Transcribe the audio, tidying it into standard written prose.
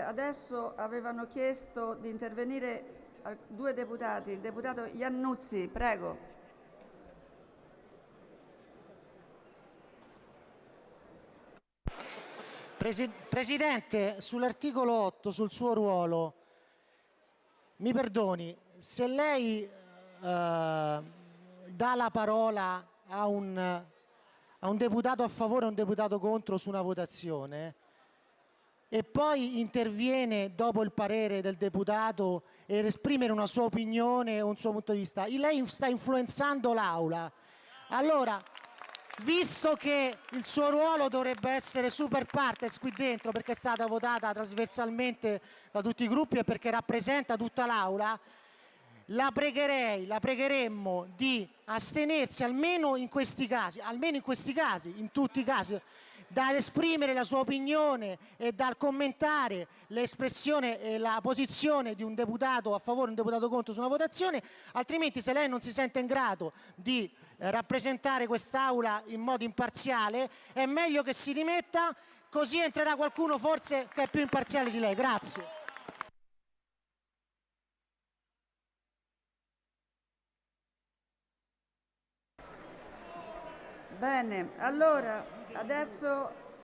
adesso avevano chiesto di intervenire due deputati. Il deputato Iannuzzi, prego. Presidente, sull'articolo 8, sul suo ruolo, mi perdoni, se lei dà la parola a un deputato a favore e un deputato contro su una votazione e poi interviene dopo il parere del deputato per esprimere una sua opinione o un suo punto di vista, lei sta influenzando l'Aula. Allora, visto che il suo ruolo dovrebbe essere super partes qui dentro perché è stata votata trasversalmente da tutti i gruppi e perché rappresenta tutta l'Aula, la pregheremmo di astenersi almeno in questi casi, in tutti i casi, dall'esprimere la sua opinione e dal commentare l'espressione e la posizione di un deputato a favore e un deputato contro su una votazione, altrimenti se lei non si sente in grado di rappresentare quest'Aula in modo imparziale è meglio che si dimetta, così entrerà qualcuno forse che è più imparziale di lei. Grazie. Bene, allora adesso